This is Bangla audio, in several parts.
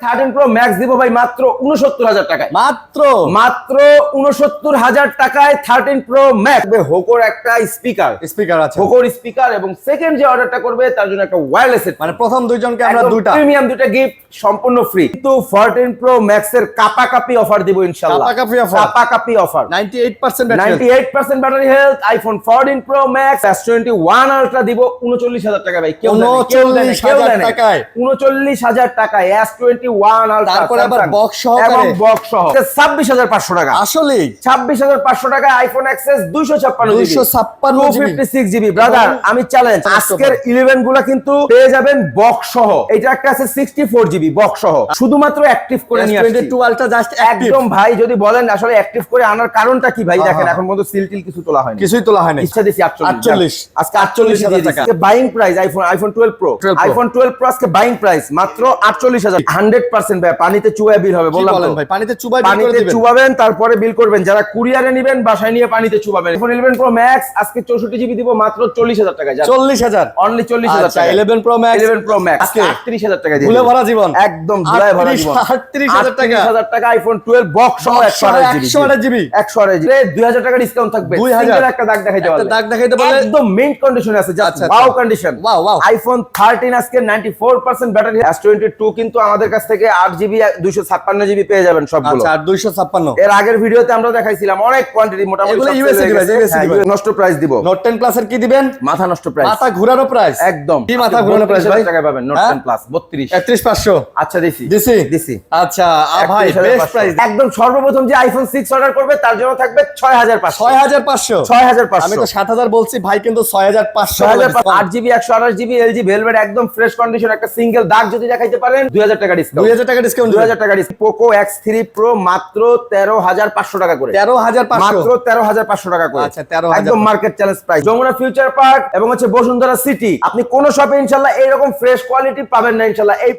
13 Pro Max দিব ভাই মাত্র 69,000 টাকায়। মাত্র 69,000 টাকায় 13 Pro Max হোকোর একটা স্পিকার আছে, হোকোর স্পিকার এবং সেকেন্ড যে অর্ডারটা করবে তার জন্য একটা ওয়্যারলেস সেট, মানে প্রথম দুইজনকে আমরা দুইটা প্রিমিয়াম দুইটা গিফট সম্পূর্ণ ফ্রি। কিন্তু 14 Pro Max এর কাপাকাপি অফার দিব ইনশাআল্লাহ। কাপাকাপি offer 98% battery health. IPhone 14 Pro Max S21 Ultra দিব 39,000 টাকা ভাই। কেউ 39,000 টাকায় 39,000 টাকায় S21 Ultra, তারপরে আবার বক্স সহ 26,500 টাকা। আসলে 26,500 টাকায় আইফোন XS 256 GB। ব্রাদার আমি চ্যালেঞ্জ, আজকের 11 গুলা কিন্তু পেয়ে যাবেন বক্স সহ। এটা একটা আছে 64 GB বক্স সহ, শুধুমাত্র অ্যাক্টিভ করে নিয়ে আসছি। S22 Ultra জাস্ট একদম ভাই যদি বলেন আসলে অ্যাক্টিভ করে আনার কারণটা কি ভাই, দেখেন এখন পর্যন্ত সিল টিল কিছু তোলা হয়নি, কিছুই তোলা হয়নি। ইচ্ছা দিছি 48 আজকে 48,000 টাকা বাইং প্রাইস। আইফোন 12 Pro আজকে বাইং প্রাইস মাত্র 48,000। 100% ভাই পানিতে চুবায় বিল হবে বললাম তো। ভাই পানিতে চুবাবেন তারপরে বিল করবেন। যারা কুরিয়ারে নেবেন বাসায় নিয়ে পানিতে চুবাবেন। আইফোন 11 Pro Max আজকে 64 GB দিব মাত্র 40,000 টাকায়। 40,000 অনলি 40,000 টাকা। 11 Pro Max আজকে 38,000 টাকা দিয়ে ভুলে ভরা জীবন, একদম ভুলে ভরা জীবন। 38,000 টাকা আইফোন 12 বক্স সহ 128 GB 2,000 টাকা ডিসকাউন্ট থাকবে। 2000 সিঙ্গেল একটা দাগ দেখাইতে বলে একদম মেইন কন্ডিশনে আছে, জাস্ট ওয়াও কন্ডিশন। আইফোন 13 আজকে 94% ব্যাটারি। S22 কিন্তু আমাদের কাছ থেকে 8 GB 256 GB পেয়ে যাবেন সবগুলো। আচ্ছা 256। এর আগের ভিডিওতে আমরা দেখাইছিলাম অনেক কোয়ান্টিটি, মোটামুটি এগুলো ইউএসএ ডিভাইস। নষ্ট প্রাইস দিব। নোট 10 প্লাস এর কি দিবেন? মাথা নষ্ট প্রাইস, মাথা ঘোরানো প্রাইস। একদম কি মাথা ঘোরানো প্রাইস ভাই? টাকা পাবেন নোট 10 প্লাস 33,500। আচ্ছা দিছি। আচ্ছা ভাই বেস্ট প্রাইস। একদম সর্বপ্রথম যে আইফোন 6 অর্ডার করবে তার জন্য থাকবে 6,500। আমি তো 7,000 বলছি, ভাই কিন্তু 6,500। 8 GB 128 GB LG ভেলভেট একদম ফ্রেশ কন্ডিশন একটা সিঙ্গেল দাগ যদি দেখাইতে পারেন 2,000 টাকা ডিসকাউন্ট। 2,000 টাকা ডিসকাউন্ট। 2,000 টাকা ডিসকাউন্ট। পোকো X3 Pro মাত্র 13,500 টাকা করে। 13,500 মাত্র 13,500 টাকা করে। আচ্ছা 13,000 একদম market challenge price. Jamuna future park এবং হচ্ছে বসুন্ধরা সিটি, আপনি কোন শপে ইনশাআল্লাহ এইরকম ফ্রেশ কোয়ালিটি পাবেন না ইনশাআল্লাহ। এই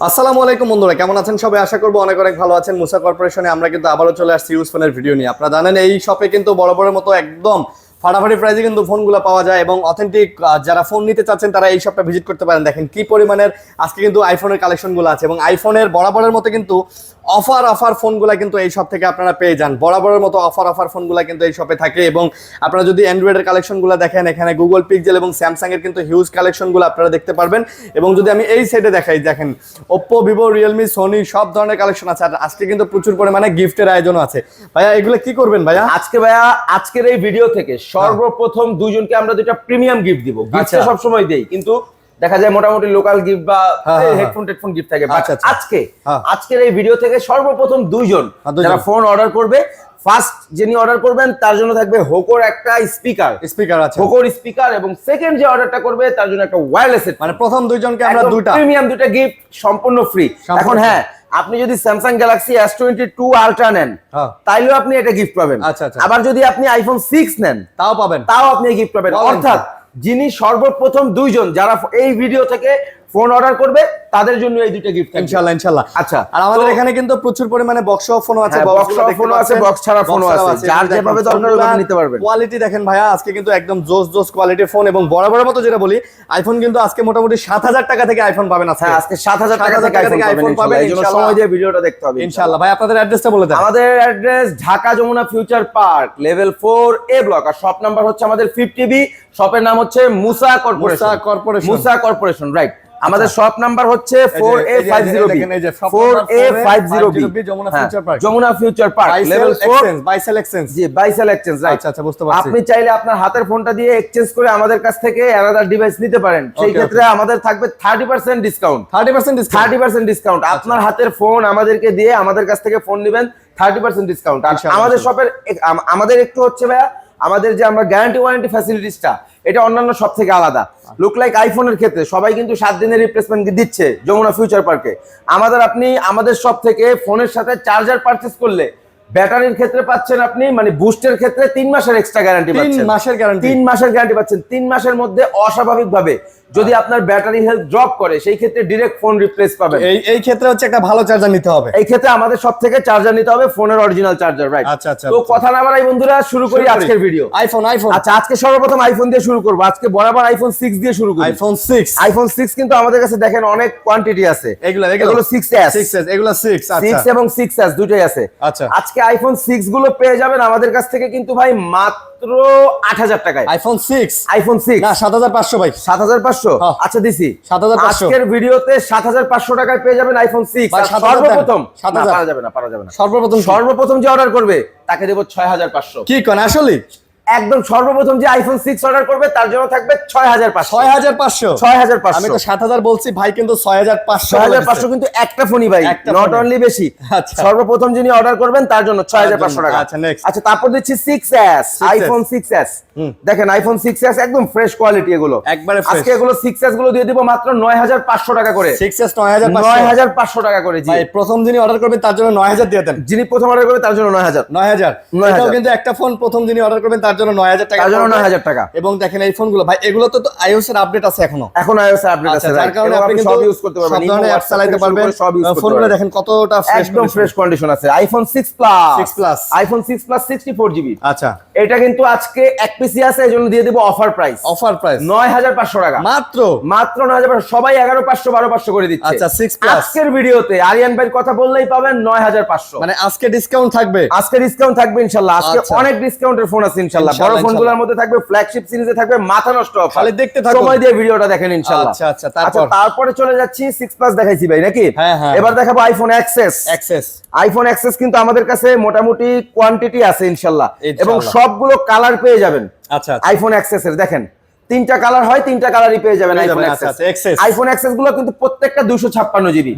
আসসালামু আলাইকুম বন্ধুরা, কেমন আছেন সবাই? আশা করবো অনেক ভালো আছেন। মুসা কর্পোরেশনে আমরা কিন্তু আবারও চলে আসছি ইউজ ফোনের ভিডিও নিয়ে। আপনারা জানেন এই শপে কিন্তু বড় মতো একদম ফাটাফাটি প্রাইসে কিন্তু ফোনগুলো পাওয়া যায় এবং অথেন্টিক যারা ফোন নিতে চাচ্ছেন তারা এই শপটা ভিজিট করতে পারেন। দেখেন কি পরিমাণের আজকে কিন্তু আইফোনের কালেকশনগুলো আছে এবং আইফোনের বরাবরের মতো কিন্তু অফার ফোনগুলো কিন্তু এই শপ থেকে আপনারা পেয়ে যান। বরাবরের মতো অফার ফোনগুলো কিন্তু এই শপে থাকে এবং আপনারা যদি অ্যান্ড্রয়েডের কালেকশনগুলো দেখেন, এখানে গুগল পিক্সেল এবং স্যামসাং এর কিন্তু হিউজ কালেকশনগুলো আপনারা দেখতে পারবেন। এবং যদি আমি এই সাইডে দেখাই, দেখেন ওপ্পো, ভিভো, রিয়েলমি, সোনি সব ধরনের কালেকশন আছে। আর আজকে কিন্তু প্রচুর পরিমাণে গিফটের আয়োজন আছে। ভাইয়া এগুলো কি করবেন ভাইয়া? আজকের এই ভিডিও থেকে সর্বপ্রথম দুইজনকে আমরা দুইটা প্রিমিয়াম গিফট দিব। গিফট সব সময় দেই, কিন্তু দেখা যায় মোটামুটি লোকাল গিফট বা হেডফোন গিফট থাকে। আজকের এই ভিডিও থেকে সর্বপ্রথম দুইজন যারা ফোন অর্ডার করবে, ফার্স্ট যিনি অর্ডার করবেন তার জন্য থাকবে হোকোর একটা স্পিকার আছে, হোকোর স্পিকার এবং সেকেন্ড যে অর্ডারটা করবে তার জন্য একটা ওয়্যারলেস সেট। মানে প্রথম দুইজনকে আমরা দুইটা প্রিমিয়াম দুইটা গিফট সম্পূর্ণ ফ্রি। এখন হ্যাঁ, আপনি যদি স্যামসাং গ্যালাক্সি S22 Ultra নেন তাইলেও আপনি এটা গিফট পাবেন। আবার যদি আপনি আইফোন 6 নেন তাও আপনি গিফট পাবেন। অর্থাৎ যিনি সর্বপ্রথম দুইজন যারা এই ভিডিও থেকে ফোন অর্ডার করবে তাদের জন্য এই দুটো গিফট ইনশাআল্লাহ। আচ্ছা, আর আমাদের এখানে কিন্তু প্রচুর পরিমাণে বক্স ফোন আছে, বক্স ছাড়া ফোন আছে, যার যেভাবে দরকার ওভাবে নিতে পারবেন। কোয়ালিটি দেখেন ভাইয়া, আজকে কিন্তু একদম জোস কোয়ালিটির ফোন এবং বরাবরের মতো যেটা বলি, আইফোন কিন্তু আজকে মোটামুটি 7,000 টাকা থেকে আইফোন পাবেন। আজকে 7,000 টাকা থেকে আইফোন পাবেন। এই জন্য সময় দিয়ে ভিডিওটা দেখতে হবে ইনশাআল্লাহ। ভাই আপনাদের অ্যাড্রেসটা বলে দেন। আমাদের address Dhaka Jamuna future park level 4 A block, আর শপ নাম্বার হচ্ছে আমাদের 50B। শপের নাম হচ্ছে মুসা কর্পোরেশন, রাইট। আমাদের শপ নাম্বার হচ্ছে 4A50B Jamuna future park level 4 buy sell exchange. জি বাইসেল এক্সচেঞ্জ, রাইট। আচ্ছা বুঝতে পারছি। আপনি চাইলে আপনার হাতের ফোনটা দিয়ে এক্সচেঞ্জ করে আমাদের কাছ থেকে আলাদা ডিভাইস নিতে পারেন। সেই ক্ষেত্রে আমাদের থাকবে 30% ডিসকাউন্ট। 30% ডিসকাউন্ট। আপনার হাতের ফোন আমাদেরকে দিয়ে আমাদের কাছ থেকে ফোন নেবেন, 30% ডিসকাউন্ট। আর আমাদের শপের আমাদের একটু হচ্ছে ভাইয়া, আমাদের যে আমরা গ্যারান্টি ওয়ারেন্টি ফ্যাসিলিটিসটা এটা অন্যান্য সব থেকে আলাদা। লুক লাইক আইফোনের ক্ষেত্রে সবাই কিন্তু 7 দিনের রিপ্লেসমেন্ট দিচ্ছে যমুনা ফিউচার পার্কে। আপনি আমাদের শপ থেকে ফোনের সাথে চার্জার পারচেজ করলে ব্যাটারির ক্ষেত্রে পাচ্ছেন আপনি, মানে বুস্টের ক্ষেত্রে 3 মাসের এক্সট্রা গ্যারান্টি পাচ্ছেন। 3 মাসের গ্যারান্টি। 3 মাসের গ্যারান্টি পাচ্ছেন। 3 মাসের মধ্যে অস্বাভাবিকভাবে যদি আপনার ব্যাটারি হেলথ ড্রপ করে সেই ক্ষেত্রে ডাইরেক্ট ফোন রিপ্লেস পাবেন। এই ক্ষেত্রে হচ্ছে একটা ভালো চার্জার নিতে হবে। এই ক্ষেত্রে আমাদের সব থেকে চার্জার নিতে হবে, ফোনের অরিজিনাল চার্জার, রাইট? আচ্ছা আচ্ছা। তো কথা না বাড়াই বন্ধুরা শুরু করি আজকের ভিডিও। আইফোন। আচ্ছা, আজকে সর্বপ্রথম আইফোন দিয়ে শুরু করব। আজকে বরাবর আইফোন 6 দিয়ে শুরু করি। আইফোন 6 কিন্তু আমাদের কাছে দেখেন অনেক কোয়ান্টিটি আছে। এগুলো 6s, এগুলো 6, আচ্ছা 6 এবং 6s দুটোই আছে। আচ্ছা, আজকে আইফোন 6 গুলো পেয়ে যাবেন আমাদের কাছ থেকে কিন্তু ভাই মাত্র 8000 টাকায়। আইফোন 6 না 7500 ভাই। 7500? আচ্ছা দিছি 7500। আজকের ভিডিওতে 7500 টাকায় পেয়ে যাবেন আইফোন 6। সর্বপ্রথম পারা যাবে না। সর্বপ্রথম যে অর্ডার করবে তাকে দেব 6500। কি কোন আসলে? একদম সর্বপ্রথম যে আইফোন 6 অর্ডার করবে তার জন্য থাকবে 6500। আমি তো 7000 বলছি, ভাই কিন্তু 6500 কিন্তু একটা ফোনই ভাই, নট অনলি বেশি। আচ্ছা, সর্বপ্রথম যিনি অর্ডার করবেন তার জন্য 6500 টাকা। আচ্ছা নেক্সট। আচ্ছা, তারপর দিচ্ছি 6s, আইফোন 6s। দেখেন আইফোন 6s একদম ফ্রেশ কোয়ালিটি, এগুলো একবারে ফ্রেশ। আজকে এগুলো 6s গুলো দিয়ে দিব মাত্র 9500 টাকা করে। 6s 9500 টাকা করে। জি ভাই, প্রথম যিনি অর্ডার করবেন তার জন্য 9000 দিয়ে দেন। যিনি প্রথম অর্ডার করবে তার জন্য 9000। এটাও কিন্তু একটা ফোন প্রথম যিনি অর্ডার করবেন তার জন্য 9000 টাকা। তার জন্য 9000 টাকা। এবং দেখেন এই ফোনগুলো ভাই, এগুলো তো iOS এর আপডেট আছে এখন iOS এর আপডেট আছে, যার কারণে আপনি সব ইউজ করতে পারবেন, সব ধরনের অ্যাপ চালাতে পারবেন। ফোনগুলো দেখেন কতটা ফ্রেশ, একদম ফ্রেশ কন্ডিশন আছে। IPhone 6 plus, iPhone 6 plus 64 GB. আচ্ছা, এটা কিন্তু আজকে এক পিসি আছে, এজন্য দিয়ে দেব অফার প্রাইস 9500 টাকা। মাত্র 9500। সবাই 11500 12500 করে দিচ্ছে। আচ্ছা 6 প্লাস। আজকের ভিডিওতে আরিয়ান ভাইয়ের কথা বললেই পাবেন 9500। মানে আজকে ডিসকাউন্ট থাকবে, ইনশাআল্লাহ। আজকে অনেক ডিসকাউন্টের ফোন আছে ইনশাআল্লাহ। বড় ফোনগুলোর মধ্যে থাকবে, ফ্ল্যাগশিপ সিরিজে থাকবে মাথা নষ্ট অফার। খালি দেখতে থাকুন, সময় দিয়ে ভিডিওটা দেখেন ইনশাআল্লাহ। আচ্ছা, তারপরে চলে যাচ্ছি 6 প্লাস দেখাইছি ভাই নাকি? হ্যাঁ। এবার দেখাবো আইফোন এক্সএস। আইফোন এক্সএস কিন্তু আমাদের কাছে মোটামুটি কোয়ান্টিটি আছে ইনশাআল্লাহ, এবং সবগুলো কালার পেয়ে যাবেন। আচ্ছা, আইফোন এক্সএস এর দেখেন 3টা কালার হয়, 3টা কালারই পেয়ে যাবেন আইফোন এক্সএস। আইফোন এক্সএস গুলো কিন্তু প্রত্যেকটা 256 জিবি।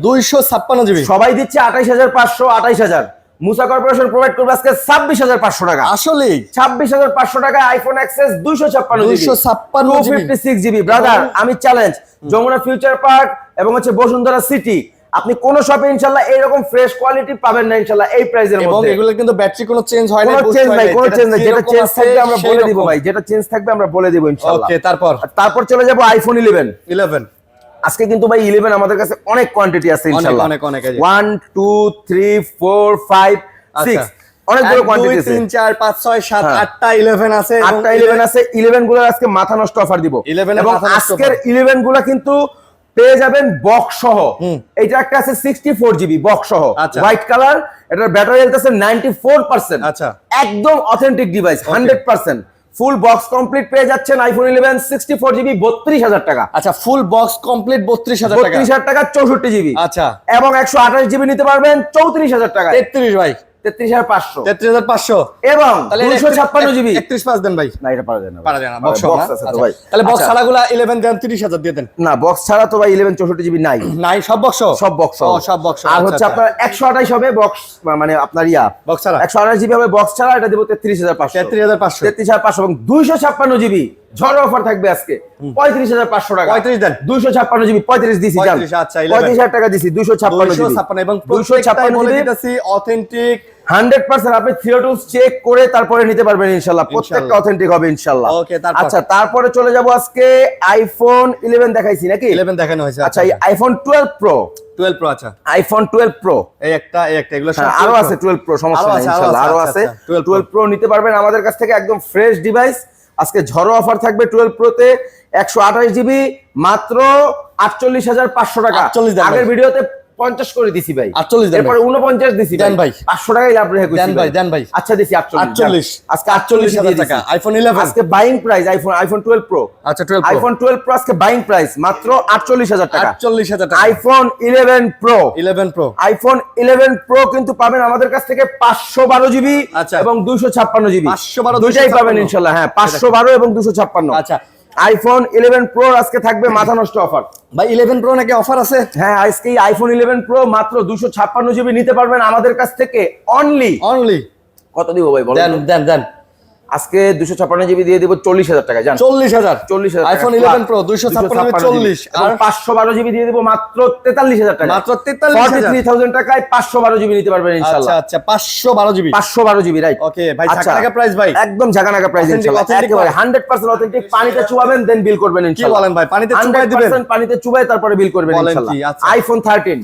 সবাই দিচ্ছে 28500, 28000। মুসা কর্পোরেশন প্রোভাইড করবে আজকে 26500 টাকা। আসলে 26500 টাকায় আইফোন এক্সএস 256 জিবি। ব্রাদার, আমি চ্যালেঞ্জ, যমুনা ফিউচার পার্ক এবং হচ্ছে বসুন্ধরা সিটি, আপনি কোন শপে ইনশাআল্লাহ এইরকম ফ্রেশ কোয়ালিটি পাবেন না ইনশাআল্লাহ এই প্রাইসের মধ্যে। এবং এগুলো কিন্তু ব্যাটারি কোনো চেঞ্জ হয় না, কোনো চেঞ্জ নাই। যেটা চেঞ্জ থাকবে আমরা বলে দিব ভাই, যেটা চেঞ্জ থাকবে আমরা বলে দিব ইনশাআল্লাহ। ওকে, তারপর চলে যাব আইফোন 11। আজকে কিন্তু ভাই 11 আমাদের কাছে অনেক কোয়ান্টিটি আছে ইনশাআল্লাহ। অনেক 1 2 3 4 5 6 অনেকগুলো কোয়ান্টিটি আছে। 2 3 4 5 6 7 8টা 11 আছে, 8টা 11 আছে। 11 গুলো আজকে মাথা নষ্ট অফার দিব। এবং আজকের 11 গুলো কিন্তু পেয়ে যাবেন বক্স সহ। এটা একটা আছে 64 জিবি বক্স সহ, হোয়াইট কালার। এটার ব্যাটারি হেলথ আছে 94%। আচ্ছা, একদম authentic device, 100%। Full box complete পেয়ে যাচ্ছেন আইফোন 11 64 জিবি 32000 টাকা। আচ্ছা, ফুল বক্স কমপ্লিট 32000 টাকা। 32000 টাকা 64 জিবি। আচ্ছা, এবং 128 জিবি নিতে পারবেন 34000 টাকা। 33 ভাই, 33500 এবং 256 জিবি 31 দেন ভাই। না, এটা পারা যায় না, বক্স আছে তো ভাই। তাহলে বক্স ছাড়াগুলা 11 দেন 30000 দিয়ে দেন। না, বক্স ছাড়া তো ভাই 11 64 জিবি নাই, সব বক্স। সব বক্স। আর হচ্ছে আপনার 128 হবে বক্স, মানে আপনার বক্স ছাড়া 128 জিবি হবে বক্স ছাড়া। এটা দেব 33500 এবং 256 জিবি ঝড় অফার থাকবে আজকে 35500 টাকা। 35 দেন। 256 জিবি 35 দিছি জান। আচ্ছা, 35000 টাকা দিছি। 256 জিবি এবং 256 বলে দিতেছি অথেন্টিক 100%। আপনি থিও টুলস চেক করে তারপরে নিতে পারবেন ইনশাআল্লাহ। প্রত্যেকটা অথেন্টিক হবে ইনশাআল্লাহ। ওকে, আচ্ছা, তারপরে চলে যাব আজকে আইফোন 11 দেখাইছি নাকি? 11 দেখানো হয়েছে। আচ্ছা, আইফোন 12 প্রো। আচ্ছা, আইফোন 12 প্রো এই একটা এগুলো সব আরো আছে। 12 প্রো সমস্যা নেই ইনশাআল্লাহ, আরো আছে। 12 প্রো নিতে পারবেন আমাদের কাছ থেকে, একদম ফ্রেশ ডিভাইস। আজকে ঝড়ো অফার থাকবে 12 প্রোতে 128 জিবি মাত্র 48500 টাকা। আগের ভিডিওতে 50 করে দিছি ভাই, 48 দেন। এরপর 49 দিছি দেন ভাই, 500 টাকাই লাভ রেখে কইছি দেন ভাই। আচ্ছা, দিছি 48। আজকে 48000 টাকা আইফোন 11। আজকে বাইং প্রাইস আইফোন 12 প্রো। আচ্ছা, 12 প্রো। আইফোন 12 প্রো আজকে বাইং প্রাইস মাত্র 48000 টাকা। 48000 টাকা। IPhone 11 pro. আইফোন 11 প্রো কিন্তু পাবেন আমাদের কাছ থেকে 512 জিবি এবং 256 জিবি। 512 দুইটাই পাবেন ইনশাআল্লাহ। হ্যাঁ, 512 এবং 256। আচ্ছা, আইফোন 11 প্রো আজকে থাকবে মাথা নষ্ট অফার ভাই। 11 প্রো নাকি অফার আছে? হ্যাঁ, আজকে আইফোন 11 প্রো মাত্র 256 জিবি নিতে পারবেন আমাদের কাছ থেকে। অনলি কত দিব ভাই বলেন? দেন আজকে 256GB দিয়ে দিব 40,000 টাকা জান। 40,000 আইফোন 11 প্রো 256 40 আর 512GB দিয়ে দিব মাত্র 43,000 টাকা। মাত্র 43,000 43,000 টাকায় 512GB নিতে পারবেন ইনশাআল্লাহ। আচ্ছা 512GB 512GB রাইট। ওকে ভাই ঝাঁকানাকা প্রাইস ভাই, একদম ঝাঁকানাকা প্রাইস ইনশাআল্লাহ। একেবারে 100% অথেন্টিক, পানিতে চুবাবেন দেন বিল করবেন কি ইনশাআল্লাহ। বলেন ভাই, পানিতে চুবাই দিবেন? 100% পানিতে চুবাই তারপরে বিল করবেন ইনশাআল্লাহ। আইফোন 13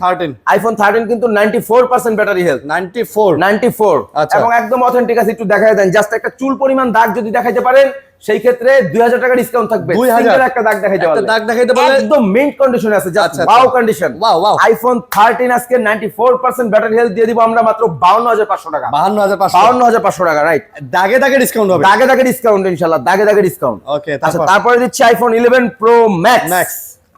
আইফোন 13 কিন্তু 94% ব্যাটারি হেলথ, 94 আচ্ছা। এবং একদম অথেন্টিক আছে। একটু দেখায় দেন, জাস্ট একটা চুল পরিমাণ দাগ যদি দেখাইতে পারেন সেই ক্ষেত্রে 2000 টাকা ডিসকাউন্ট থাকবে। 2000 সিঙ্গেল একটা দাগ দেখাইতে পারলে, একটা দাগ দেখাইতে পারলে একদম মিন্ট কন্ডিশনে আছে, জাস্ট আচ্ছা, ওয়াও কন্ডিশন। ওয়াও আইফোন 13 আজকে 94% ব্যাটারি হেলথ দিয়ে দিব আমরা মাত্র 52,500 টাকা। 52,500 টাকা রাইট। দাগে দাগে ডিসকাউন্ট হবে, দাগে দাগে ডিসকাউন্ট ইনশাআল্লাহ, দাগে দাগে ডিসকাউন্ট। ওকে আচ্ছা তারপরে দিচ্ছি iPhone 11 pro max.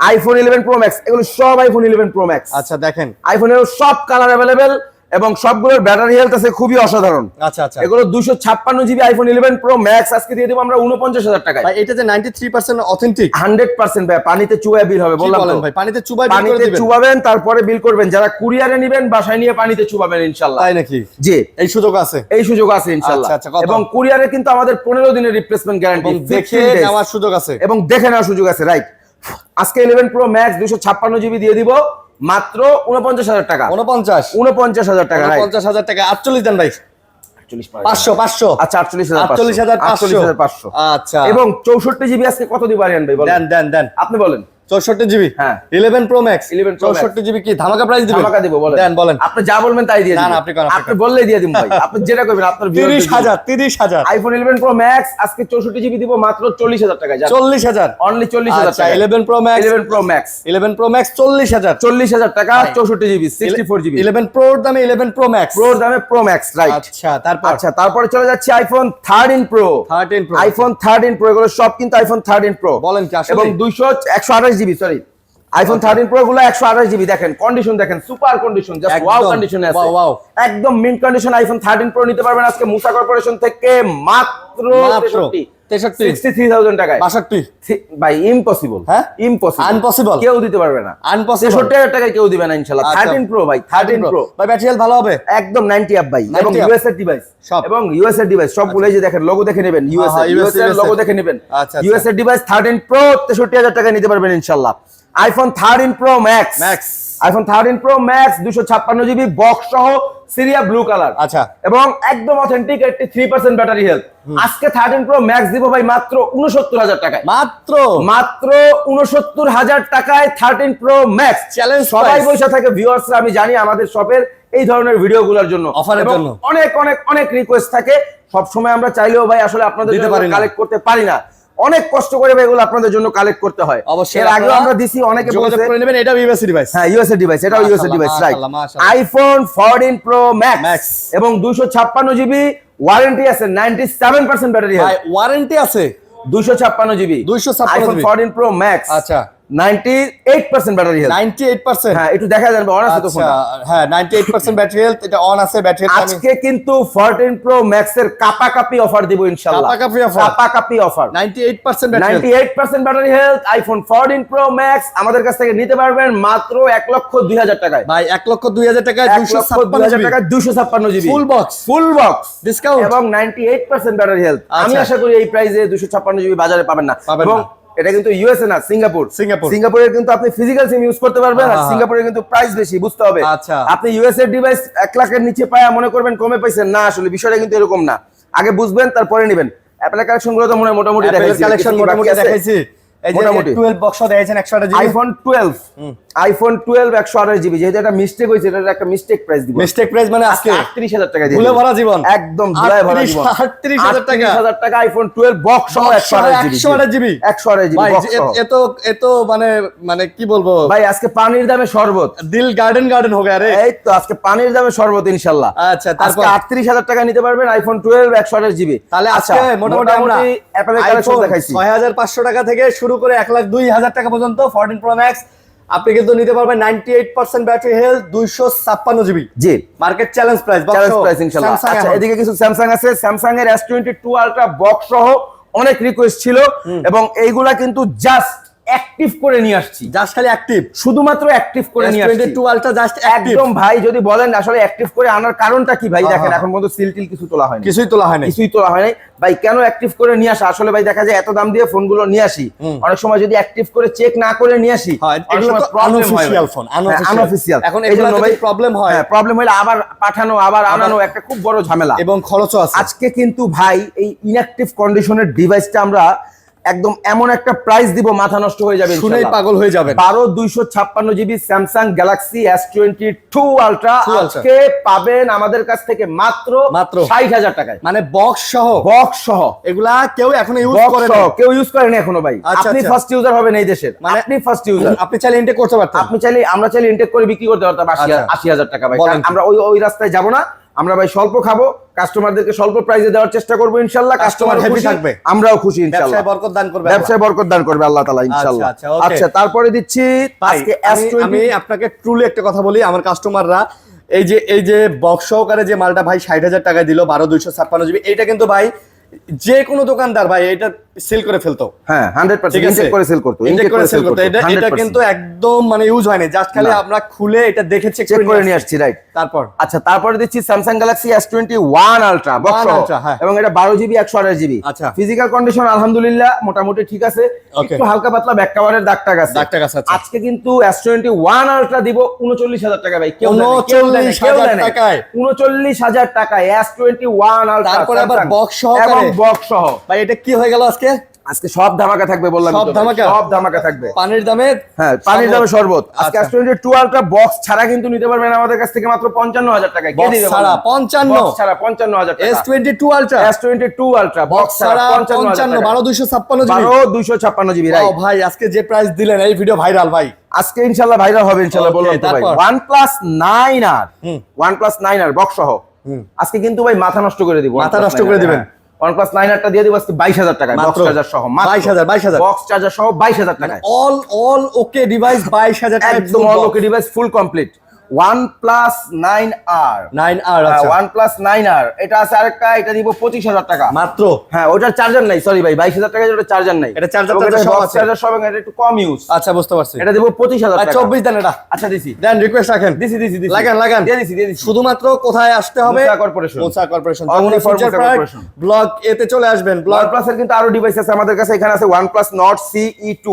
IPhone 11 pro max, এগুলো সব আইফোন 11 প্রো ম্যাক্স। আচ্ছা দেখেন আইফোনের সব কালার अवेलेबल এবং সবগুলোর ব্যাটারি হেলথ আছে খুবই অসাধারণ। আচ্ছা এগুলো 256GB আইফোন 11 প্রো ম্যাক্স আজকে দিয়ে দেব আমরা 49,000 টাকায়। ভাই এটা যে 93% অথেন্টিক, 100% ভাই, পানিতে চুবায় বিল হবে বললাম তো ভাই, পানিতে চুবাই বিল করে পানিতে দিবেন, চুবাবেন তারপরে বিল করবেন। যারা কুরিয়ারে নেবেন বাসায় নিয়ে পানিতে চুবাবেন ইনশাআল্লাহ। তাই নাকি? জি এই সুযোগ আছে, এই সুযোগ আছে ইনশাআল্লাহ। আচ্ছা, কত? এবং কুরিয়ারে কিন্তু আমাদের 15 দিনের রিপ্লেসমেন্ট গ্যারান্টি, দেখে নেওয়ার সুযোগ আছে এবং দেখে নেওয়ার সুযোগ আছে রাইট। আজকে 11 প্রো ম্যাক্স 256GB দিয়ে দিব মাত্র 49,000 টাকা। 49,000 টাকা রাইট। 49,000 টাকা 48 দেন ভাই। 500 আচ্ছা 48,500 আচ্ছা। এবং 64GB আজকে কত দিব আরিয়ান ভাই বলেন? দেন আপনি বলেন। 64GB হ্যাঁ 11 pro max 11 Pro Max 64GB কি ধামাকা প্রাইস দিবেন? ধামাকা দিব বলেন। বলেন আপনি যা বলবেন তাই দিয়ে দিবেন। না, আপনি কোন আপনি বললেই দিয়ে দিবেন ভাই। আপনি যেটা কইবেন আপনার 30,000 আইফোন 11 প্রো ম্যাক্স আজকে 64GB দিব মাত্র 40,000 টাকায়। 40,000 অনলি 40,000 আচ্ছা টাকা। 11 pro max 11 pro max 11 pro max 40,000 টাকা 64GB 64GB 11 প্রোর দামে 11 প্রো ম্যাক্স প্রোর দামে প্রো ম্যাক্স রাইট। আচ্ছা তারপরে চলে যাচ্ছে আইফোন 13 প্রো। আইফোন 13 প্রো এগুলো সব কিন্তু আইফোন 13 প্রো বলেন কি আসলে? এবং 128GB সরি আইফোন 13 প্রো গুলো 128GB দেখেন, কন্ডিশন দেখেন, সুপার কন্ডিশন, জাস্ট ওয়াও কন্ডিশনে আছে, একদম মিন্ট কন্ডিশন। আইফোন 13 প্রো নিতে পারবেন আজকে মুসা কর্পোরেশন থেকে মাত্র 63,000 টাকায়। 62 ভাই ইম্পসিবল, হ্যাঁ ইম্পসিবল, কেউ দিতে পারবে না। 63,000 টাকায় কেউ দিবে না ইনশাআল্লাহ। 13 প্রো ভাই, 13 প্রো ভাই ব্যাটারি হেলথ ভালো হবে একদম 90 আপ ভাই। এবং ইউএস এর ডিভাইস এবং ইউএস এর ডিভাইস সবগুলো যে দেখেন লোগো দেখে নেবেন, ইউএস এর লোগো দেখে নেবেন। ইউএস এর ডিভাইস 13 প্রো 63,000 টাকায় নিতে পারবেন ইনশাআল্লাহ। IPhone 13 pro max iPhone 13 pro max 256GB box সহ সিরিয়া ব্লু কালার। আচ্ছা এবং একদম অথেন্টিক 83% ব্যাটারি হেলথ। আজকে 13 প্রো ম্যাক্স দিব ভাই মাত্র 69,000 টাকায়। মাত্র 69,000 টাকায় 13 প্রো ম্যাক্স। চ্যালেঞ্জ সবাই বসে থাকে ভিউয়ার্সরা, আমি জানি আমাদের শপের এই ধরনের ভিডিওগুলোর জন্য, অফারের জন্য অনেক অনেক অনেক রিকোয়েস্ট থাকে। সব সময় আমরা চাইলেও ভাই আসলে আপনাদের জন্য কালেক্ট করতে পারি না, অনেক কষ্ট করে এগুলো আপনাদের জন্য কালেক্ট করতে হয়। অবশ্যই এর আগে আমরা দিছি, অনেকে বলছে করে নেবেন। এটা ইউএস ডিভাইস, হ্যাঁ ইউএস ডিভাইস, এটাও US device right. IPhone 14 pro max এবং 256GB ওয়ারেন্টি আছে, 97% ব্যাটারি হেলথ। ওয়ারেন্টি আছে 256GB আইফোন 14 প্রো ম্যাক্স। আচ্ছা 98% ব্যাটারি হেলথ। 98%, হ্যাঁ একটু দেখা যাবে অন আছে তো ফোনটা। হ্যাঁ 98% ব্যাটারি হেলথ, এটা অন আছে ব্যাটারি। আজকে কিন্তু 14 প্রো ম্যাক্স এর কাপাকাপি অফার দিব ইনশাআল্লাহ। কাপাকাপি offer 98% battery, 98% battery health. IPhone 14 pro max আমাদের কাছ থেকে নিতে পারবেন মাত্র 1,02,000 টাকায়। ভাই 1,02,000 টাকায় 256GB ফুল বক্স ডিসকাউন্ট এবং 98% ব্যাটারি হেলথ। আমি আশা করি এই প্রাইসে 256GB বাজারে পাবেন না। এবং এটা কিন্তু ইউএসএ না, সিঙ্গাপুরের কিন্তু আপনি ফিজিক্যাল সিম ইউজ করতে পারবেন। আর সিঙ্গাপুরের কিন্তু প্রাইস বেশি, বুঝতে হবে। আপনি ইউএস এর ডিভাইস 1 লাখের নিচে পায়া মনে করবেন কমে পাইছেন, না আসলে বিষয়টা কিন্তু এরকম না। আগে বুঝবেন তারপরে নেবেন। অ্যাপল কালেকশন গুলো তো মোটামুটি দেখাইছি। এই যে 12 বক্স দেখাইছেন 128GB আইফোন 12 128GB, যেহেতু এটা মিস্টেক হইছে, এটা একটা মিস্টেক প্রাইস দিব। মিস্টেক প্রাইস মানে আজকে 38,000 টাকা দিয়ে ভুলে ভরা জীবন, একদম ভুলে ভরা জীবন। 38,000 টাকা আইফোন 12 বক্স সহ 128GB এত মানে কি বলবো ভাই, আজকে পানির দামে শরবত, দিল গার্ডেন হবে। আরে এই তো আজকে পানির দামে শরবত ইনশাআল্লাহ। আচ্ছা তারপর 38,000 টাকা নিতে পারবেন আইফোন 12 128GB। তাহলে আজকে মোটামুটি আমরা অ্যাপলের কালেকশন দেখাইছি 6,500 টাকা থেকে শুরু করে 1,02,000 টাকা পর্যন্ত 14 প্রো ম্যাক্স আপনি কিন্তু নিতে পারবেন। 98% ব্যাটারি হেলথ, 256GB। জি মার্কেট চ্যালেঞ্জ প্রাইস ইনশাআল্লাহ। আচ্ছা এদিকে কিছু স্যামসাং আছে, স্যামসাং এর S22 আলট্রা বক্স সহ অনেক রিকোয়েস্ট ছিল এবং এইগুলা কিন্তু জাস্ট অ্যাক্টিভ করে নিয়ে আসছি, জাস্ট খালি অ্যাক্টিভ, শুধুমাত্র অ্যাক্টিভ করে নিয়ে আসছি। S22 ultra just active. একদম ভাই, যদি বলেন আসলে অ্যাক্টিভ করে আনার কারণটা কি ভাই, দেখেন এখন পর্যন্ত সিল টিল কিছু তোলা হয়নি, কিছুই তোলা হয়নি, কিছুই তোলা হয়নি ভাই। কেন অ্যাক্টিভ করে নিয়ে আসা? আসলে ভাই দেখা যায় এত দাম দিয়ে ফোনগুলো নিয়ে আসি, অনেক সময় যদি অ্যাক্টিভ করে চেক না করে নিয়ে আসি, এগুলো তো আনঅফিশিয়াল ফোন, আনঅফিশিয়াল। এখন এগুলো যদি প্রবলেম হয়, প্রবলেম হলে আবার পাঠানো আবার আনানো একটা খুব বড় ঝামেলা এবং খরচও আছে। আজকে কিন্তু ভাই এই ইনঅ্যাক্টিভ কন্ডিশনের ডিভাইসটা আমরা একদম এমন একটা প্রাইস দিব, মাথা নষ্ট হয়ে যাবে, শুনেই পাগল হয়ে যাবেন। 12 256 GB Samsung Galaxy S22 ultra আজকে পাবেন আমাদের কাছ থেকে মাত্র 60,000 টাকায়, মানে বক্স সহ। এগুলা কেউ এখনো ইউজ করে না, কেউ ইউজ করেনি এখনো ভাই। আপনি ফার্স্ট ইউজার হবেন এই দেশের, মানে আপনি ফার্স্ট ইউজার। আপনি চাইলে ইনটেক করতে পারতেন, আমরা চাইলে ইনটেক করে বিক্রি করতে পারতাম 80,000 টাকা ভাই। আমরা ওই রাস্তায় যাব না, আমরা ভাই স্বল্প খাবো, কাস্টমারদেরকে স্বল্প প্রাইসে দেওয়ার চেষ্টা করবো ইনশাআল্লাহ। কাস্টমার হ্যাপি থাকবে, আমরাও খুশি ইনশাআল্লাহ। ব্যবসায় বরকত দান করবে আল্লাহ তাআলা ইনশাআল্লাহ। আচ্ছা, তারপরে দিচ্ছি আজকে আমি আপনাকে ট্রুলি একটা কথা বলি, আমার কাস্টমাররা এই যে বক্স সহকারে যে মালটা ভাই 60,000 টাকায় দিল 12 256 জিবি, এটা কিন্তু ভাই যে কোনো দোকানদার ভাই এটা সেল করে ফেলতো। হ্যাঁ 100% ইনটেক করে সেল করতো, এটা কিন্তু একদম মানে ইউজ হয়নি, জাস্ট খালি আমরা খুলে এটা দেখে চেক করে নিয়ে আসছি, রাইট। তারপর আচ্ছা, তারপরে দিচ্ছি Samsung Galaxy S21 ultra box এবং এটা 12 জিবি 128 জিবি। আচ্ছা, ফিজিক্যাল কন্ডিশন আলহামদুলিল্লাহ মোটামুটি ঠিক আছে, একটু হালকা পাতলা ব্যাক কভারের দাগ টাগ আছে। আজকে কিন্তু S21 আলট্রা দিব 39,000 টাকা ভাই, কেউ 39,000 টাকায়, 39,000 টাকায় S21 আলট্রা। তারপরে আবার বক্স সহ ভাই, এটা কি হয়ে গেল আজকে সব ধামাকা থাকবে, বললাম সব ধামাকা থাকবে। পানির দামে শরবত। আজকে S22 আলট্রা বক্স ছাড়া কিন্তু নিতে পারবেন আমাদের কাছ থেকে মাত্র 55,000 টাকায়। কে দিবে? 55,000 টাকা। S22 আলট্রা বক্স ছাড়া 55, 12 256 জিবি, রাইট। ভাই আজকে যে প্রাইস দিলেন এই ভিডিও ভাইরাল ভাই, আজকে ইনশাআল্লাহ ভাইরাল হবে ইনশাআল্লাহ, বললাম তো ভাই। OnePlus 9R বক্স সহ আজকে কিন্তু ভাই মাথা নষ্ট করে দিব, দিবেন। OnePlus 9R টা দিয়ে দিব আজকে 22,000 টাকায়, বক্স চার্জার সহ, 22,000 বক্স চার্জার সহ 22,000 টাকায়। অল ওকে ডিভাইস 22,000 টাকায়, একদম অল ওকে device full complete. OnePlus 9R, আচ্ছা OnePlus 9R এটা আছে আরেকটা, এটা দিব 25,000 টাকা মাত্র। হ্যাঁ, ওটার চার্জার নাই, সরি ভাই, 22,000 টাকায় ওটা চার্জার নাই, এটা চার্জার সহ আছে, চার্জার সহ, এটা একটু কম ইউজ। আচ্ছা, বুঝতে পারছি। এটা দিব 25,000 টাকা। 24 দেন এটা। আচ্ছা, দিছি, দেন, রিকোয়েস্ট রাখেন। দিছি লাগান দিয়ে দিছি। শুধুমাত্র কোথায় আসতে হবে? মুসা কর্পোরেশন ব্লগ এতে চলে আসবেন। OnePlus এর কিন্তু আরো ডিভাইস আছে আমাদের কাছে, এখানে আছে OnePlus Nord CE2,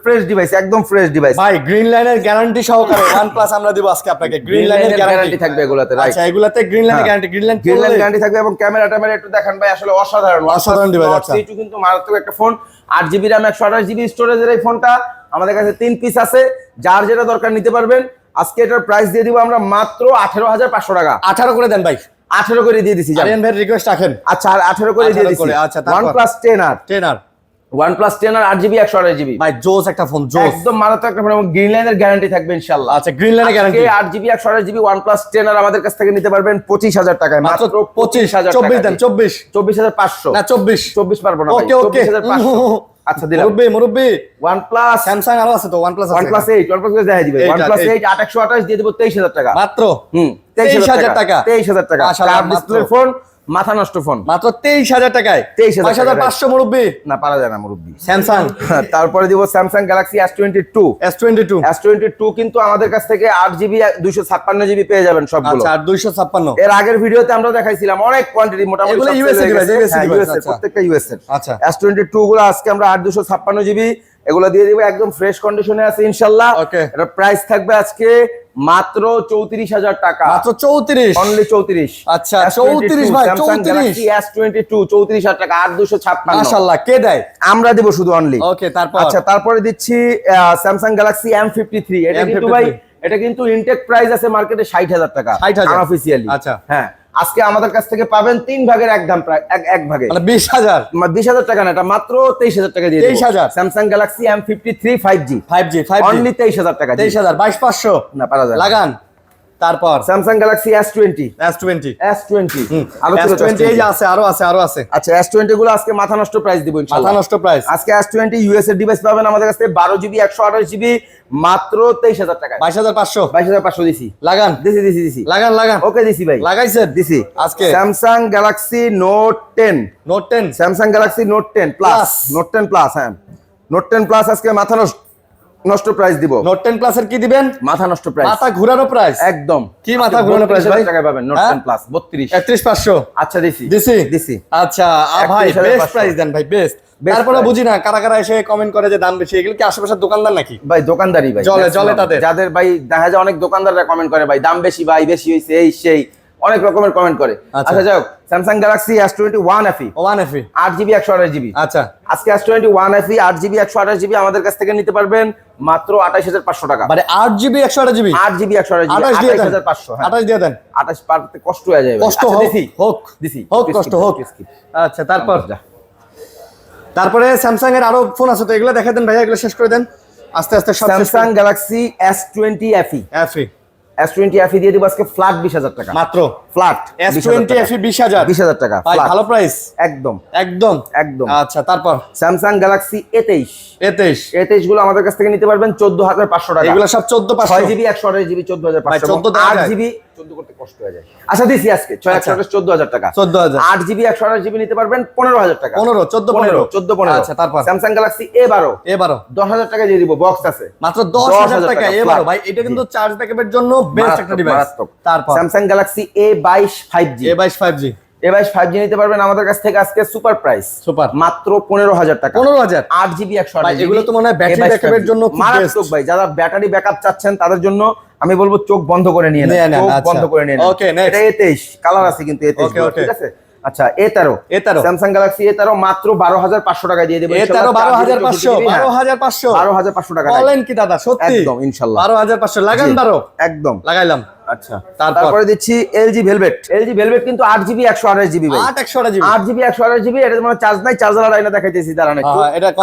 fresh device, একদম ফ্রেশ ডিভাইস ভাই। গ্রিন লাইনের গ্যারান্টি সহকারে OnePlus আমরা দিব আজকে আপনাকে। গ্রিন লাইনের গ্যারান্টি থাকবে এগুলাতে, রাইট। আচ্ছা, এগুলাতে গ্রিন লাইনের গ্যারান্টি, গ্রিন লাইন গ্যারান্টি থাকবে এবং ক্যামেরা একটু দেখান ভাই, আসলে অসাধারণ ডিভাইস। আচ্ছা, CE2 কিন্তু মারাত্মক একটা ফোন, 8GB RAM 128 GB স্টোরেজের এই ফোনটা আমাদের কাছে 3 পিস আছে, যার যেটা দরকার নিতে পারবেন। আজকে এটার প্রাইস দিয়ে দিব আমরা মাত্র 18,500 টাকা। 18 করে দেন ভাই, 18 করে দিয়ে দিছি। আরিয়ান ভাই রিকোয়েস্ট রাখেন। আচ্ছা, 18 করে দিয়ে দিছি। আচ্ছা, OnePlus 10R OnePlus 10R 8GB 128GB ভাই, জোস একটা ফোন, জোস, একদম মারাত্মক একটা ফোন এবং গ্রিন লাইনের গ্যারান্টি থাকবে ইনশাআল্লাহ। আচ্ছা, গ্রিন লাইনের guarantee 8GB 128GB OnePlus 10R আমাদের কাছ থেকে নিতে পারবেন 25,000 টাকায়, মাত্র 25,000। 24 দেন, 24,500 না 24 পারবো না, ওকে 24,500। আচ্ছা, দিলাম। মুরব্বি OnePlus স্যামসাং আরো আছে তো, OnePlus 8 দেখাই দিবে। OnePlus 8 828 দিয়ে দেব 23,000 টাকা মাত্র। 23,000 টাকা। 23,000 টাকা কার্ভ ডিসপ্লের ফোন, মাথা নষ্ট ফোন, মাত্র 23,000 টাকায়। 22,500 মুরব্বি না, পারা যায় না মুরব্বি। স্যামসাং তারপরে দিব স্যামসাং গ্যালাক্সি S22 কিন্তু আমাদের কাছ থেকে 8GB 256GB পেয়ে যাবেন সবগুলো। আচ্ছা, 256 এর আগের ভিডিওতে আমরা দেখাইছিলাম অনেক কোয়ান্টিটি, মোটামুটি এগুলো ইউএসএ প্রত্যেকটা ইউএসএ। আচ্ছা, S22 গুলো আজকে আমরা 8 256GB এগুলো দিয়ে দিব, একদম ফ্রেশ কন্ডিশনে আছে ইনশাআল্লাহ। এটা প্রাইস থাকবে আজকে মাত্র 34,000 টাকা, মাত্র 34, অনলি 34। আচ্ছা, 34 ভাই, 34 S22 34,000 টাকা, 8 256। মাশাআল্লাহ, কে দেয়? আমরা দেব শুধু অনলি। ওকে, তারপর আচ্ছা, তারপরে দিচ্ছি স্যামসাং গ্যালাক্সি M53। এটা কিন্তু ভাই, এটা কিন্তু ইনটেক প্রাইস আছে মার্কেটে 60,000 টাকা, 60,000 অফিশিয়ালি। আচ্ছা, হ্যাঁ, আজকে আমাদের কাছ থেকে পাবেন 3 ভাগের এক দাম, প্রায় এক ভাগে, মানে 20,000 টাকা না, এটা মাত্র 23,000 টাকা দিয়ে 23,000। Samsung Galaxy M53 5G only 23,000 টাকা, 23,000, 22,500 না, পারা যায়। লাগান। তারপর স্যামসাং গ্যালাক্সি S20 এই যে আছে, আরো আছে। আচ্ছা, S20 গুলো আজকে মাথা নষ্ট প্রাইস দিব ইনশাআল্লাহ, মাথা নষ্ট প্রাইস। আজকে S20 ইউএস এর ডিভাইস পাবেন আমাদের কাছে 12GB 128GB মাত্র 23,000 টাকা, 22,500 দিছি। লাগান, দিছি। লাগান। ওকে, দিছি ভাই, লাগাইছেন, দিছি। আজকে Samsung Galaxy note 10 note 10 Samsung Galaxy note 10 plus, note 10 plus, হ্যাঁ, নোট 10 প্লাস আজকে মাথা নষ্ট প্রাইস দিব। নোট 10 প্লাস এর কি দিবেন? মাথা নষ্ট প্রাইস, মাথা ঘোরানো প্রাইস একদম। কি মাথা ঘোরানো প্রাইস ভাই? টাকা পাবেন নোট 10 প্লাস 32 31500। আচ্ছা দিছি দিছি। আচ্ছা ভাই বেস্ট প্রাইস দেন ভাই, বেস্ট। তারপরে বুঝি না কারা কারা এসে কমেন্ট করে যে দাম বেশি, এগুলো কি আশেপাশের দোকানদার নাকি? ভাই দোকানদারি ভাই, জলে তাদের যাদের ভাই দেখা যায় অনেক দোকানদাররা কমেন্ট করে ভাই দাম বেশি, ভাই বেশি হইছে এই সেই অনেক রকমের কমেন্ট করে। আচ্ছা যাই হোক, Samsung Galaxy S21 FE 8GB 128GB। আচ্ছা আজকে S21 FE 8GB 128GB আমাদের কাছ থেকে নিতে পারবেন মাত্র 28500 টাকা। মানে 8GB 128GB 8GB 128GB 28500। 28 দিয়ে দেন। 28 পারতে কষ্ট হয়ে যায়, কষ্ট হোক কষ্ট হোক। আচ্ছা তারপরে স্যামসাং এর আরো ফোন আছে তো, এগুলো দেখা দেন ভাইয়া, এগুলো শেষ করে দেন আস্তে আস্তে সব। Samsung Galaxy S20 FE S20 FE দিয়ে দিব আজকে ফ্ল্যাট 20000 টাকা মাত্র। ফ্ল্যাট S20 FE 20000 টাকা ভাই, ভালো প্রাইস একদম। আচ্ছা তারপর স্যামসাং গ্যালাক্সি A23 গুলো আমাদের কাছ থেকে নিতে পারবেন 14500 টাকা। এগুলো সব 14500। 6GB 128GB 14500, 8GB 14 করতে কষ্ট হয়ে যায়। আচ্ছা দিছি আজকে 14000 টাকা। 8GB 128GB নিতে পারবেন 15000 টাকা। 14 আচ্ছা তারপর স্যামসাং গ্যালাক্সি A12 10000 টাকা দিয়ে দিব, বক্স আছে মাত্র 10000 টাকা। A12 ভাই, এটা কিন্তু চার্জ ব্যাকআপের জন্য বেস্ট একটা ডিভাইস। তারপর Samsung Galaxy A22 5G A22 5G নিতে পারবেন আমাদের কাছ থেকে আজকে সুপার প্রাইস, মাত্র 15000 টাকা। 15000 8GB 128GB। এগুলো তো মনে হয় ব্যাটারি ব্যাকআপের জন্য খুব বেস্ট ভাই। যারা ব্যাটারি ব্যাকআপ চাচ্ছেন তাদের জন্য আমি বলবো চোখ বন্ধ করে নিয়ে নেন, চোখ বন্ধ করে নিয়ে নেন। Okay next. এটা A23 কালার আছে কিন্তু A23, ঠিক আছে। আচ্ছা A13 স্যামসাং গ্যালাক্সি A13 মাত্র 12500 টাকা দিয়ে দেব। A13 12500 টাকা বলেন কি দাদা? সত্যি একদম ইনশাআল্লাহ 12500 লাগান দারো, একদম লাগাইলাম। আচ্ছা তারপরে দিচ্ছি LG Velvet কিন্তু 8GB 128GB ভাই। 8GB 128GB এটা মানে চার্জ নাই, চার্জার লাইনে দেখাইতেছি দাঁড়ান একটু।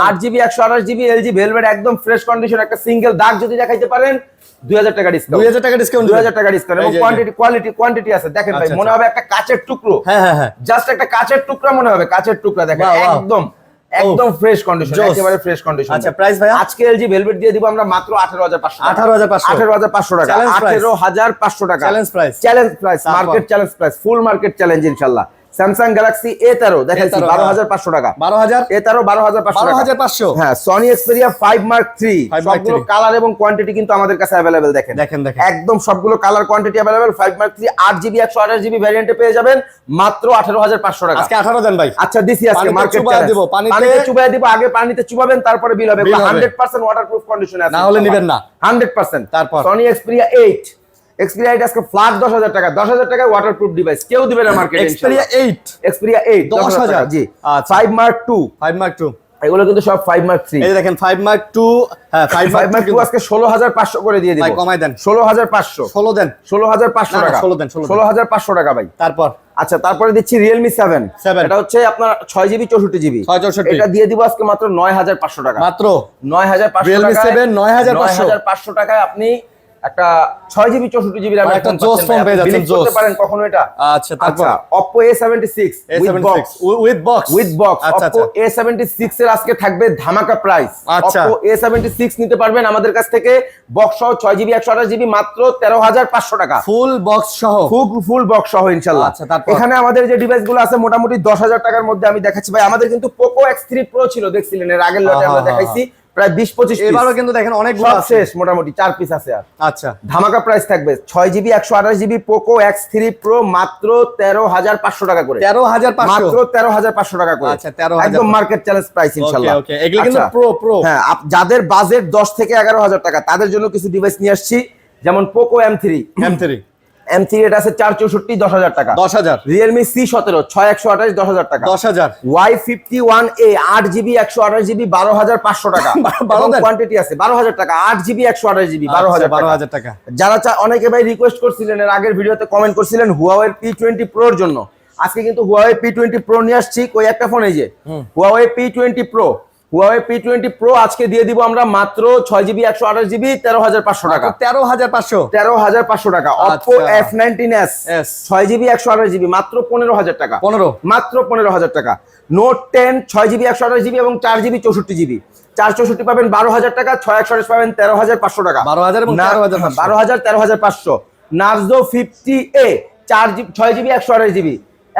8GB 128GB LG Velvet একদম ফ্রেশ কন্ডিশন, একটা সিঙ্গেল দাগ যদি দেখাইতে পারেন 2000 টাকা ডিসকাউন্ট। 2000 টাকা ডিসকাউন্ট 2000 টাকা ডিসকাউন্ট এবং কোয়ান্টিটি আছে দেখেন ভাই, মনে হবে একটা কাচের টুকরো। হ্যাঁ জাস্ট একটা কাচের টুকরা মনে হবে, কাচের টুকরা দেখেন একদম ফ্রেশ কন্ডিশন, একেবারে ফ্রেশ কন্ডিশন। আচ্ছা প্রাইস ভাই আজকে LG Velvet দিয়ে দিব আমরা মাত্র 18500 টাকা। 18500 টাকা, 18500 টাকা challenge price market challenge price, full market challenge ইনশাআল্লাহ। স্যামসাং গ্যালাক্সি A13 দেখাচ্ছি 12500 টাকা। 12000 A13 12500 হ্যাঁ। সনি এক্সপেরিয়া 5 Mark III সবগুলো কালার এবং কোয়ান্টিটি কিন্তু আমাদের কাছে अवेलेबल দেখেন একদম সবগুলো colour quantity available. 5 Mark III 8GB 128GB ভ্যারিয়েন্টে পেয়ে যাবেন মাত্র 18500 টাকা। আজকে 18 দেন ভাই। আচ্ছা দিছি আজকে মার্কেট চ্যালেঞ্জ দিব, পানিতে চুবাই দিব, আগে পানিতে চুবাবেন তারপরে বিল হবে। 100% ওয়াটারপ্রুফ কন্ডিশনে আছে, না হলে নেবেন না 100%। তারপর সনি এক্সপেরিয়া 8 আজকে ফ্ল্যাট 10000 টাকা। 10000 টাকায় ওয়াটারপ্রুফ ডিভাইস কেউ দিবে না মার্কেটে। এক্সপেরিয়া 8 10000 জি। 5 Mark II এগুলো কিন্তু সব 5 Mark III। এই দেখেন 5 Mark II, হ্যাঁ 5 Mark II আজকে 16500 করে দিয়ে দিব ভাই, কমাই দেন 16500। 16 দেন 16500 টাকা। 16500 টাকা ভাই। তারপর আচ্ছা তারপরে দিচ্ছি Realme 7 এটা হচ্ছে আপনার 6GB 64GB। এটা দিয়ে দিব আজকে মাত্র 9500 টাকা। মাত্র 9500 Realme 7 9500 টাকায় আপনি একটা 6GB 64GB RAM একটা জোস ফোন পেয়ে যাচ্ছেন, জোস করতে পারেন কখনো এটা। আচ্ছা তারপর Oppo A76 with box. Oppo A76 এর আজকে থাকবে ধামাকা প্রাইস। আচ্ছা Oppo A76 নিতে পারবেন আমাদের কাছ থেকে বক্স সহ 6GB 128GB মাত্র 13500 টাকা। ফুল বক্স সহ, ফুল বক্স সহ ইনশাআল্লাহ। আচ্ছা তারপর এখানে আমাদের যে ডিভাইসগুলো আছে মোটামুটি 10000 টাকার মধ্যে আমি দেখাচ্ছি ভাই। আমাদের কিন্তু Poco X3 Pro ছিল, দেখছিলেন এর আগের লটে আমরা দেখাইছি প্রায় 20-25 পিস। এবারও কিন্তু দেখেন অনেকগুলো আছে, শেষ মোটামুটি 4 পিস আছে আর। আচ্ছা ধামাকা প্রাইস থাকবে 6GB 128GB Poco X3 Pro মাত্র 13500 টাকা করে। 13500 মাত্র 13500 টাকা করে। আচ্ছা 13000 একদম মার্কেট চ্যালেঞ্জ প্রাইস ইনশাআল্লাহ। ওকে এগুলো কিন্তু প্রো হ্যাঁ, যাদের বাজেট 10 থেকে 11000 টাকা তাদের জন্য কিছু ডিভাইস নিয়ে আসছি, যেমন Poco M3 এটা আছে 464 10000 টাকা। 10000 Realme C17 6128 10000 টাকা। 10000 Y51A 8GB 128GB 12500 টাকা। কোয়ান্টিটি আছে 12000 টাকা। 8GB 128GB 12000 টাকা। যারা অনেকে ভাই রিকোয়েস্ট করছিলেন এর আগের ভিডিওতে কমেন্ট করছিলেন Huawei P20 Pro এর জন্য, আজকে কিন্তু Huawei P20 Pro নিয়ে আসছি। কই একটা ফোন এই যে Huawei P20 Pro আজকে দিয়ে দিব আমরা মাত্র 6GB 128GB 13500 টাকা। 13500 টাকা। Oppo F19s 6GB 128GB মাত্র 15000 টাকা। মাত্র 15000 টাকা। Note 10 6GB 128GB এবং 4GB 64GB। 464 পাবেন 12000 টাকা, 628 পাবেন 13500 টাকা। 12000 এবং 13500 12000 13500। Narzo 50A 6GB 128GB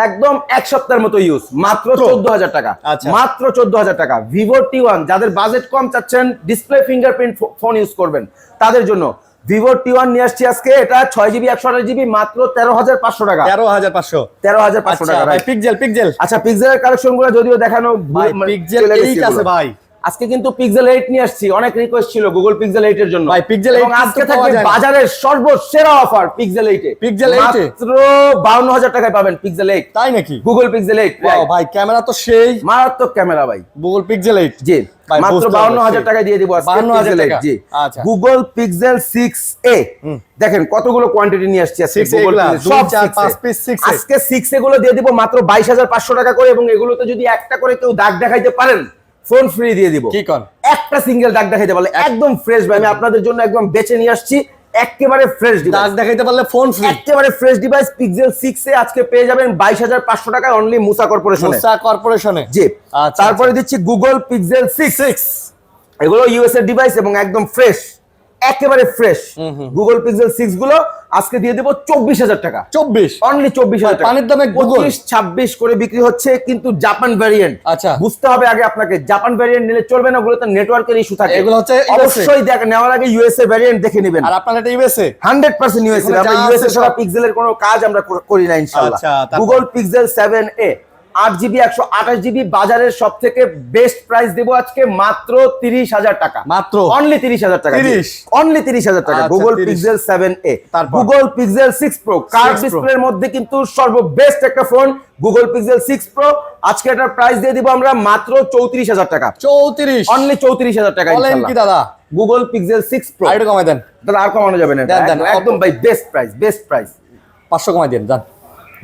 একদম এক সপ্তাহের মতো ইউজ, মাত্র 14,000 টাকা। আচ্ছা। মাত্র 14,000 টাকা। ভিভো T1 যাদের বাজেট কম চাচ্ছেন, ডিসপ্লে ফিঙ্গারপ্রিন্ট ফোন ইউজ করবেন, তাদের জন্য ভিভো T1 নিয়ে আসছি আজকে। এটা 6GB 128GB মাত্র 13,500 টাকা। 13,500 13,500 টাকা ভাই। পিক্সেল আচ্ছা, পিক্সেলের কালেকশন গুলো যদিও দেখানো ভাই, পিক্সেল 8 আছে ভাই। আজকে কিন্তু পিক্সেল 8 নিয়ে আসছি, অনেক রিকোয়েস্ট ছিল গুগল পিক্সেল 8 এর জন্য ভাই। পিক্সেল 8 এবং আজকে থাকবে বাজারের সর্বসেরা অফার পিক্সেল 8 এ। পিক্সেল 8 এ মাত্র 52,000 টাকায় পাবেন পিক্সেল 8। তাই নাকি? গুগল পিক্সেল 8 ওয়াও ভাই, ক্যামেরা তো সেই মারাত্মক ক্যামেরা ভাই। গুগল পিক্সেল 8 জি, ভাই, মাত্র বুঝতে 52,000 পারছি। টাকায় দিয়ে দিব আজকে 52,000 পিক্সেল 8। টাকা। জি, আচ্ছা। গুগল পিক্সেল 6a দেখেন কতগুলো কোয়ান্টিটি নিয়ে আসছি আজকে। 6A গুগল গুলা, পিক্সেল 2, সব 4, 6A 5 piece 6A আজকে 6a গুলো দিয়ে দিব মাত্র 22,500 টাকা করে, এবং এগুলোতে যদি একটা করে কেউ দাগ দেখাইতে পারেন, ফোন ফ্রি দিয়ে দিব। কি কোন? একটা সিঙ্গেল দাগ দেখাইতে পারলে একদম ফ্রেশ ভাই, আমি আপনাদের জন্য একদম বেছে নিয়ে আসছি একেবারে ফ্রেশ দাগ ডিভাইস। দেখাইতে পারলে ফোন ফ্রি। একেবারে ফ্রেশ ডিভাইস পিক্সেল 6a আজকে পেয়ে যাবেন 22,500 টাকায় অনলি মুসা কর্পোরেশনে। মুসা কর্পোরেশনে। জি, আচ্ছা, তারপরে দিচ্ছি গুগল পিক্সেল 6। এগুলো ইউএস এর ডিভাইস এবং একদম ফ্রেশ, একেবারে ফ্রেশ। গুগল পিক্সেল 6 গুলো আজকে দিয়ে দেব 24,000 টাকা। 24 অনলি 24,000 টাকা। পানির দামে গুগল 25-26 করে বিক্রি হচ্ছে, কিন্তু জাপান ভ্যারিয়েন্ট। আচ্ছা। বুঝতে হবে আগে আপনাকে, জাপান ভ্যারিয়েন্ট নিলে চলবে না, ওগুলোতে নেটওয়ার্কের ইস্যু থাকে। এগুলো হচ্ছে অবশ্যই নেওয়ার আগে ইউএসএ ভ্যারিয়েন্ট দেখে নেবেন। আর আপনার এটা ইউএসএ 100% ইউএসএ। এগুলো আমরা যা ইউএসএ আছে ছাড়া সব। পিক্সেলের কোনো কাজ আমরা করি না ইনশাআল্লাহ। আচ্ছা, তারপর? Google pixel 7a 8GB 128GB বাজারের সব থেকে বেস্ট প্রাইস দেব আজকে মাত্র 30,000 টাকা। মাত্র অনলি 30,000 টাকা। 30 অনলি 30,000 টাকা। আচ্ছা, গুগল 30 পিক্সেল 7a। তারপর? Google pixel 6 pro curve 6 Pro ডিসপ্লের মধ্যে কিন্তু সর্ববেস্ট একটা ফোন গুগল পিক্সেল 6 প্রো। আজকে এটার প্রাইস দিয়ে দিব আমরা মাত্র 34,000 টাকা। 34 অনলি 34,000 টাকা বলেন কি ইনশাআল্লাহ। দাদা? গুগল পিক্সেল 6 প্রো আইডি কমাই দেন। দাদা আর কমানো যাবে না, এটা দেন, একদম ভাই বেস্ট প্রাইস, বেস্ট প্রাইস। 500 কমাই দেন জান।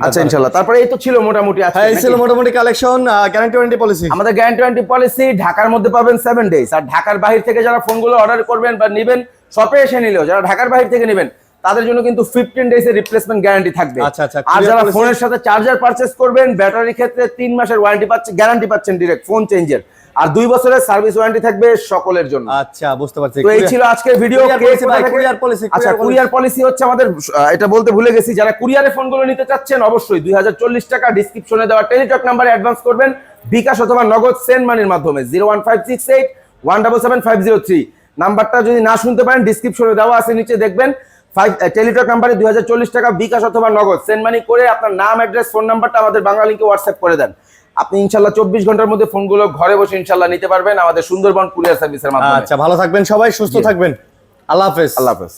আচ্ছা ইনশাআল্লাহ। তারপরে এই তো ছিল মোটামুটি আজকে হ্যাঁ, এই ছিল নাকি? মোটামুটি কালেকশন। গ্যারান্টি ওয়ারেন্টি পলিসি আমাদের গ্যারান্টি ওয়ারেন্টি পলিসি ঢাকার মধ্যে পাবেন 7 ডেজ, আর ঢাকার বাইরে থেকে যারা ফোনগুলো অর্ডার করবেন বা নেবেন, শপে এসে নিলেও যারা ঢাকার বাইরে থেকে নেবেন তাদের জন্য কিন্তু 15 ডেজ এর রিপ্লেসমেন্ট গ্যারান্টি থাকবে। আচ্ছা, আচ্ছা। আর যারা Clear ফোনের সাথে চার্জার পারচেজ করবেন, ব্যাটারির ক্ষেত্রে 3 মাসের ওয়ারেন্টি পাচ্ছেন, গ্যারান্টি পাচ্ছেন ডিরেক্ট ফোন চেঞ্জের, আর 2 বছরের সার্ভিস ওয়ারেন্টি থাকবে সকলের জন্য। আচ্ছা, বুঝতে পারছি। তো এই ছিল আজকের ভিডিও। কুরিয়ার পলিসি আচ্ছা, কুরিয়ার পলিসি হচ্ছে আমাদের, এটা বলতে ভুলে গেছি, যারা কুরিয়ারে ফোনগুলো নিতে চাচ্ছেন অবশ্যই 2040 টাকা ডিসক্রিপশনে দেওয়া টেলিটক নাম্বারে অ্যাডভান্স করবেন, বিকাশ অথবা নগদ সেন্ড মানির মাধ্যমে। 01568 নাম্বারটা যদি না শুনতে পারেন ডিসক্রিপশনে দেওয়া আছে, নিচে দেখবেন। টেলিটক নাম্বারে 2040 টাকা বিকাশ অথবা নগদ সেন্ড মানি করে আপনার নাম, অ্যাড্রেস, ফোন নাম্বারটা আমাদের বাংলা লিংকে হোয়াটসঅ্যাপ করে দেন। আপনি ইনশাআল্লাহ 24 ঘন্টার মধ্যে ফোনগুলো ঘরে বসে ইনশাআল্লাহ নিতে পারবেন আমাদের সুন্দরবন কুরিয়ার সার্ভিসের মাধ্যমে। আচ্ছা, ভালো থাকবেন সবাই, সুস্থ থাকবেন। আল্লাহ হাফেজ। আল্লাহ হাফেজ।